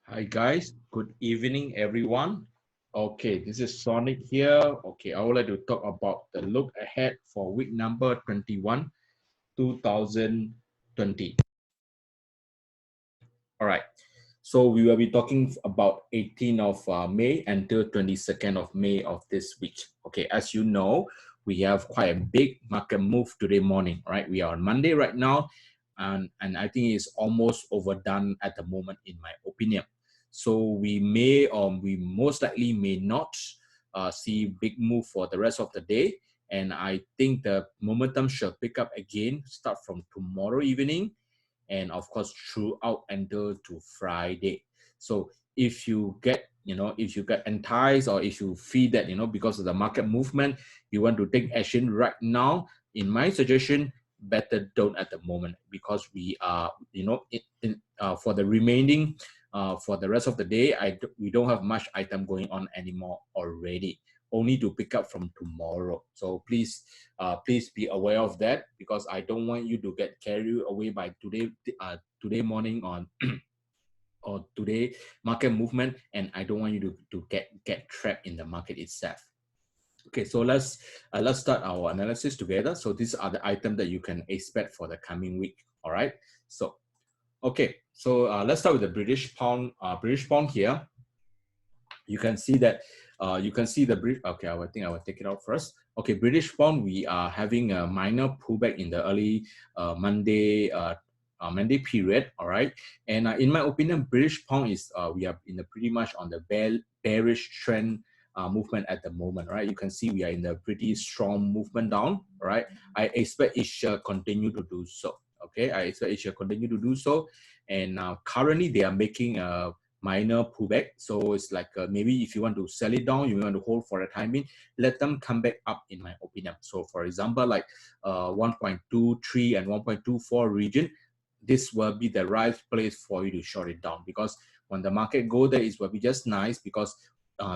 Hi guys, good evening everyone. Okay, this is Sonic here. Okay, I would like to talk about the look ahead for week number 21, 2020. All right, so we will be talking about 18th of May until 22nd of May of this week. Okay, as you know, we have quite a big market move today morning, right? We are on Monday right now, and I think it's almost overdone at the moment, in my opinion. So we may or we most likely may not see big move for the rest of the day. And I think the momentum shall pick up again, start from tomorrow evening and of course throughout until to Friday. So if you get, if you get enticed or if you feel that, because of the market movement, you want to take action right now, in my suggestion, better don't at the moment, because we are, for the remaining, for the rest of the day, we don't have much item going on anymore already. Only to pick up from tomorrow. So please be aware of that, because I don't want you to get carried away by today morning on or today market movement, and I don't want you to get trapped in the market itself. Okay, so let's start our analysis together. So these are the items that you can expect for the coming week. All right. So let's start with the British pound. British pound here. You can see that you can see the brief. Okay, I think I will take it out first. Okay, British pound, we are having a minor pullback in the early Monday period. All right, and in my opinion, British pound is we are in the pretty much on the bearish trend movement at the moment. Right, you can see we are in the pretty strong movement down. Right, I expect it shall continue to do so. Okay, I expect it shall continue to do so, and currently they are making a minor pullback. So it's like maybe if you want to sell it down, you want to hold for a time being, let them come back up, in my opinion. So for example, like 1.23 and 1.24 region, this will be the right place for you to short it down, because when the market go there, it will be just nice, because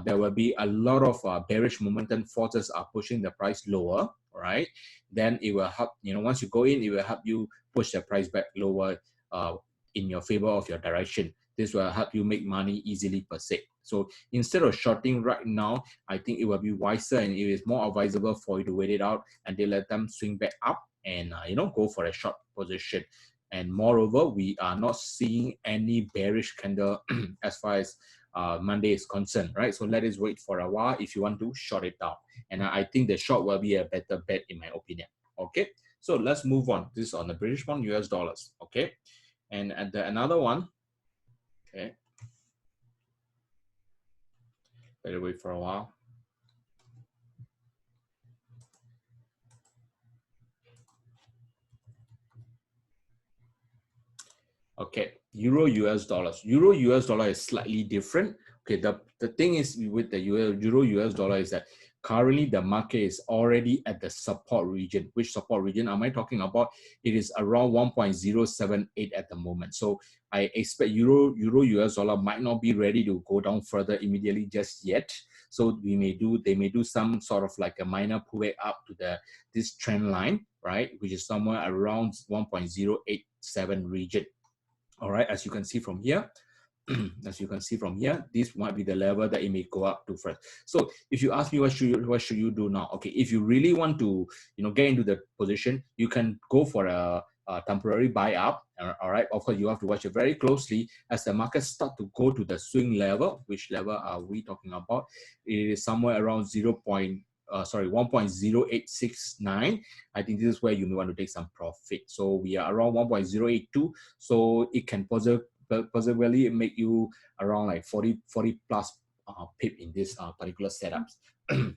there will be a lot of bearish momentum forces are pushing the price lower, right? Then it will help, once you go in, it will help you push the price back lower in your favor of your direction. This will help you make money easily per se. So instead of shorting right now, I think it will be wiser and it is more advisable for you to wait it out and they let them swing back up and go for a short position. And moreover, we are not seeing any bearish candle as far as Monday is concerned, right? So let us wait for a while if you want to short it down. And I think the short will be a better bet in my opinion. Okay, so let's move on. This is on the British pound, US dollars. Okay, and another one. Okay, better wait for a while. Okay, Euro US dollars. Euro US dollar is slightly different. Okay, the thing is with the Euro US dollar is that currently the market is already at the support region. Which support region am I talking about? It is around 1.078 at the moment. So I expect Euro US dollar might not be ready to go down further immediately just yet. So they may do some sort of like a minor pullback up to this trend line, right? Which is somewhere around 1.087 region. All right, as you can see from here, this might be the level that it may go up to first. So if you ask me what should you do now? Okay, if you really want to get into the position, you can go for a temporary buy up. All right, of course you have to watch it very closely as the market start to go to the swing level. Which level are we talking about? It is somewhere around 1.0869. I think this is where you may want to take some profit. So we are around 1.082, so it can possibly make you around like 40 plus pip in this particular setups.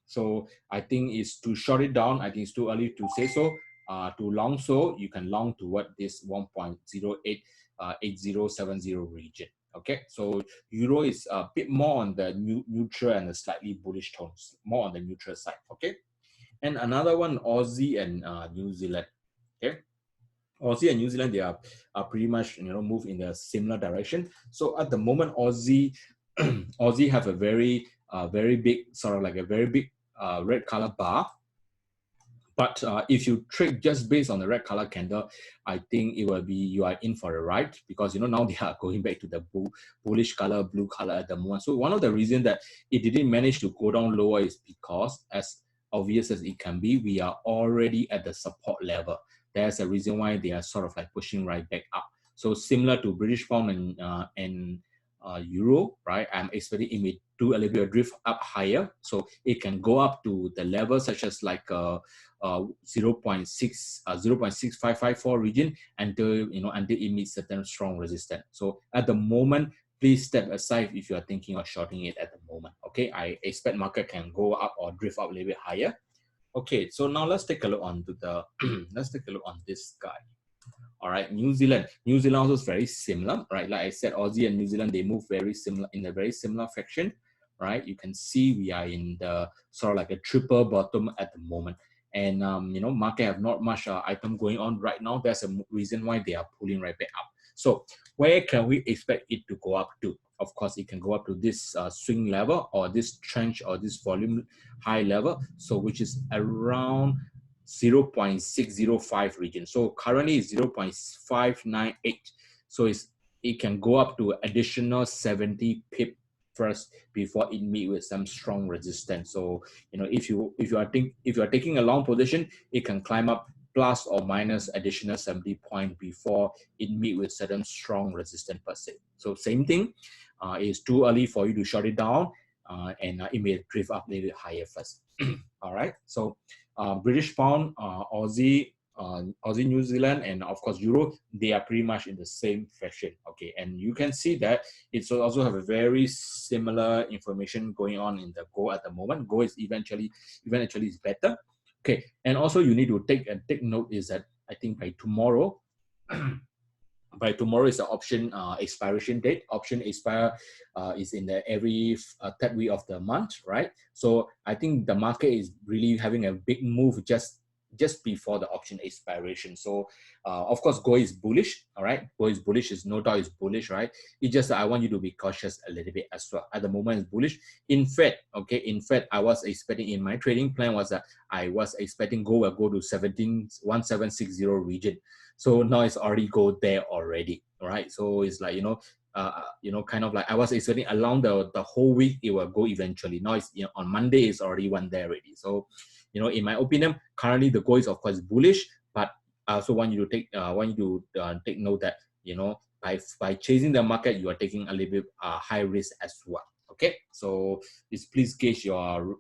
So I think it's to short it down. I think it's too early to say so. To long, so you can long toward this 1.088070 region. Okay, so Euro is a bit more on the neutral and a slightly bullish tones, more on the neutral side. Okay, and another one, Aussie and New Zealand. Okay, Aussie and New Zealand, they are pretty much move in a similar direction. So at the moment, Aussie Aussie have a very big sort of like a very big red color bar But if you trade just based on the red color candle, I think it will be you are in for a ride, because now they are going back to the bullish color, blue color at the moment. So one of the reasons that it didn't manage to go down lower is because, as obvious as it can be, we are already at the support level. There's a reason why they are sort of like pushing right back up. So similar to British pound and euro, right? I'm expecting it may do a little bit of drift up higher, so it can go up to the level such as like 0.6554 region until until it meets certain strong resistance. So at the moment, please step aside if you are thinking of shorting it at the moment. Okay, I expect market can go up or drift up a little bit higher. Okay, so now let's take a look on to the let's take a look on this guy. All right, New Zealand. New Zealand also is very similar, right? Like I said, Aussie and New Zealand, they move very similar in a very similar faction, right? You can see we are in the sort of like a triple bottom at the moment. And, market have not much item going on right now. That's a reason why they are pulling right back up. So where can we expect it to go up to? Of course, it can go up to this swing level or this trench or this volume high level. So which is around 0.605 region. So currently it's 0.598. So it can go up to additional 70 pip first before it meet with some strong resistance. So if you are taking a long position, it can climb up plus or minus additional 70 point before it meet with certain strong resistance per se. So same thing, it's too early for you to short it down, and it may drift up a little bit higher first. All right, so British pound, Aussie, New Zealand, and of course Euro, they are pretty much in the same fashion. Okay, and you can see that it's also have a very similar information going on in the gold at the moment. Gold is eventually is better. Okay, and also you need to take note is that I think by tomorrow. By tomorrow is the option expiration date. Option expire is in the every third week of the month, right? So I think the market is really having a big move just before the option expiration. So of course, gold is bullish, all right? Gold is bullish, is no doubt is bullish, right? It's just that I want you to be cautious a little bit as well. At the moment, it's bullish. In fact, I was expecting in my trading plan was that I was expecting gold will go to 1760 region. So now it's already go there already, right? So it's like kind of like I was expecting along the whole week it will go eventually. Now it's on Monday it's already went there already. So in my opinion, currently the goal is of course bullish, but I also want you to take note that by chasing the market you are taking a little bit high risk as well. Okay, so please gauge your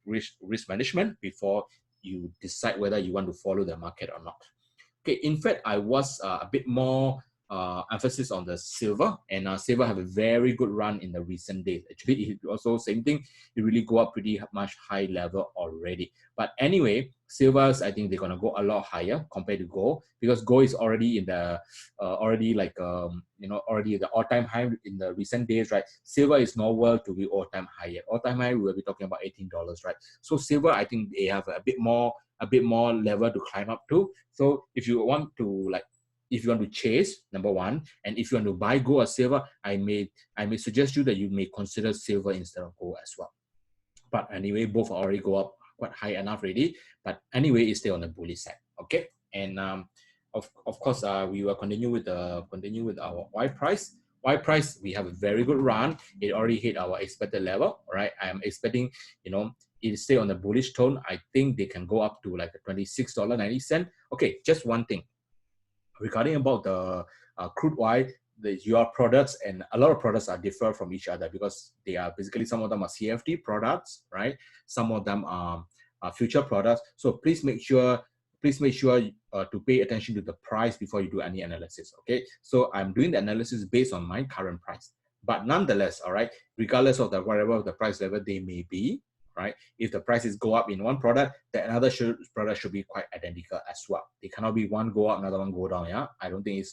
risk management before you decide whether you want to follow the market or not. Okay, in fact, I was a bit more emphasis on the silver, and silver have a very good run in the recent days. Actually, it also same thing. It really go up pretty much high level already. But anyway, silvers, I think they're gonna go a lot higher compared to gold, because gold is already in the already like already the all-time high in the recent days, right? Silver is nowhere to be all-time high yet. All-time high we will be talking about $18, right? So silver, I think they have a bit more level to climb up to. So if you want to chase, number one, and if you want to buy gold or silver, I may suggest you that you may consider silver instead of gold as well. But anyway, both already go up quite high enough already. But anyway, it's still on the bullish side. Okay, and of course, we will continue with our Y price. Y price, we have a very good run. It already hit our expected level, right? I am expecting, it stay on the bullish tone. I think they can go up to like $26.90. Okay, just one thing regarding about the crude oil, your products, and a lot of products are different from each other because they are basically, some of them are CFD products, right? Some of them are future products. So please make sure to pay attention to the price before you do any analysis. Okay, so I'm doing the analysis based on my current price, but nonetheless, all right, regardless of whatever the price level they may be, right? If the prices go up in one product, the another product should be quite identical as well. They cannot be one go up, another one go down. Yeah, I don't think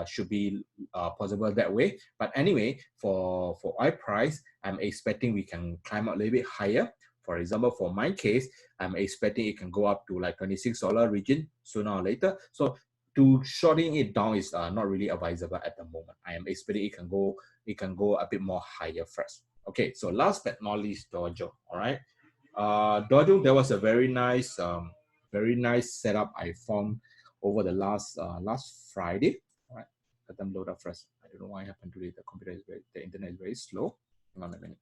should be possible that way. But anyway, for oil price, I'm expecting we can climb up a little bit higher. For example, for my case, I'm expecting it can go up to like $26 region sooner or later. So to shorting it down is not really advisable at the moment. I am expecting it can go a bit more higher first. Okay, so last but not least, Dojo. All right, Dojo, there was a very nice very nice setup I found over the last Friday. All right, let them load up first. I don't know why happened today. The internet is very slow. Hang on a minute.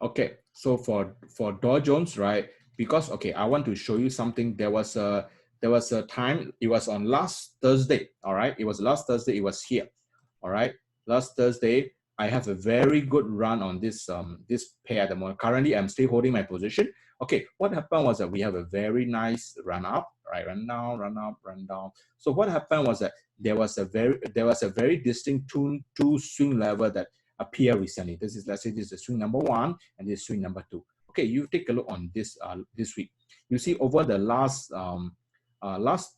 Okay, so for Dow Jones, right? Because okay, I want to show you something. There was a time. It was on last Thursday. All right, it was last Thursday. It was here. All right, last Thursday. I have a very good run on this pair at the moment. Currently, I'm still holding my position. Okay, what happened was that we have a very nice run up, right? Run down, run up, run down. So what happened was that there was a very distinct two swing level that appear recently. This is, let's say this is swing number one and this is swing number two. Okay, you take a look on this week. You see over the last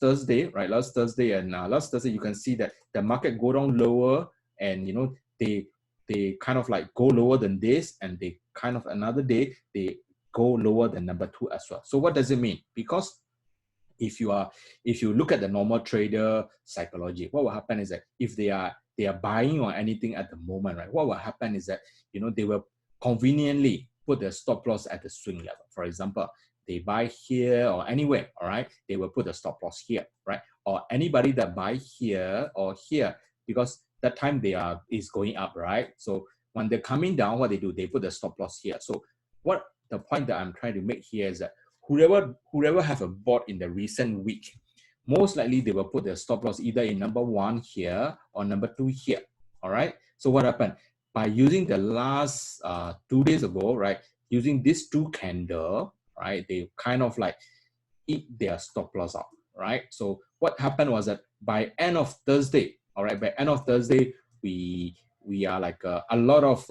Thursday, right? Last Thursday, you can see that the market go down lower, and they kind of like go lower than this, and they kind of another day they go lower than number two as well. So what does it mean? Because if you look at the normal trader psychology, what will happen is that if they are buying or anything at the moment, right, what will happen is that they will conveniently put their stop loss at the swing level. For example, they buy here or anywhere, all right, they will put the stop loss here, right? Or anybody that buy here or here, because that time is going up, right? So when they're coming down, what they do, they put the stop loss here. So what the point that I'm trying to make here is that whoever have a bought in the recent week, most likely they will put their stop loss either in number one here or number two here. All right. So what happened? By using the last 2 days ago, right, using this two candle, right, they kind of like eat their stop loss out, right? So what happened was that by end of Thursday, all right, by end of Thursday, we are like a lot of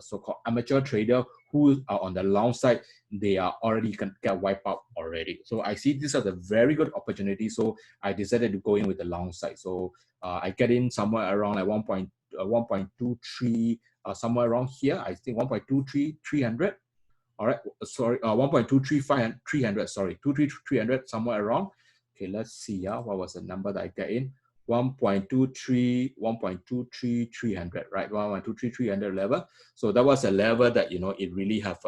so-called amateur trader who are on the long side, they are already can get wiped out already. So I see this as a very good opportunity. So I decided to go in with the long side. So I get in somewhere around like 1.23, somewhere around here. I think 1.23, 300. All right, sorry, 1.235 300, sorry, 23300, somewhere around. Okay, let's see. What was the number that I get in? 1.23, 1.23 300, right? 1.23 300 level. So that was a level that it really have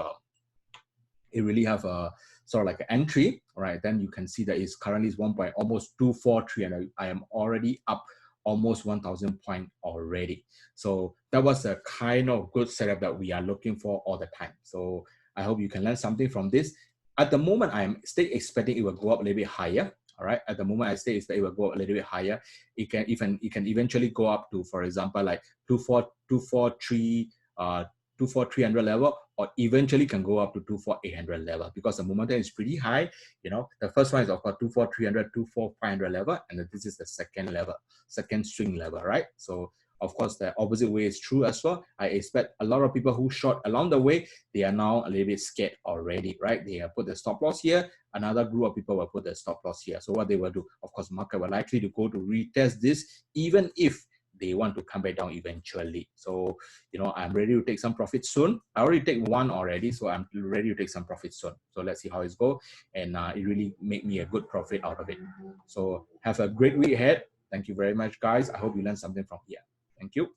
a sort of like an entry, right? Then you can see that it's currently is almost 243, and I am already up almost 1,000 point already. So that was a kind of good setup that we are looking for all the time. So I hope you can learn something from this. At the moment, I am still expecting it will go up a little bit higher. All right. At the moment, I still expect it will go up a little bit higher. It can eventually go up to, for example, like 24300 level, or eventually can go up to 24800 level, because the momentum is pretty high. The first one is of course 24300, 24500 level, and then this is the second swing level, right? So of course the opposite way is true as well. I expect a lot of people who short along the way, they are now a little bit scared already, right? They have put the stop loss here. Another group of people will put the stop loss here. So what they will do, of course, market will likely to go to retest this, even if they want to come back down eventually. So, I'm ready to take some profit soon. I already take one already, so I'm ready to take some profit soon. So let's see how it's go. And it really made me a good profit out of it. So have a great week ahead. Thank you very much, guys. I hope you learned something from here. Thank you.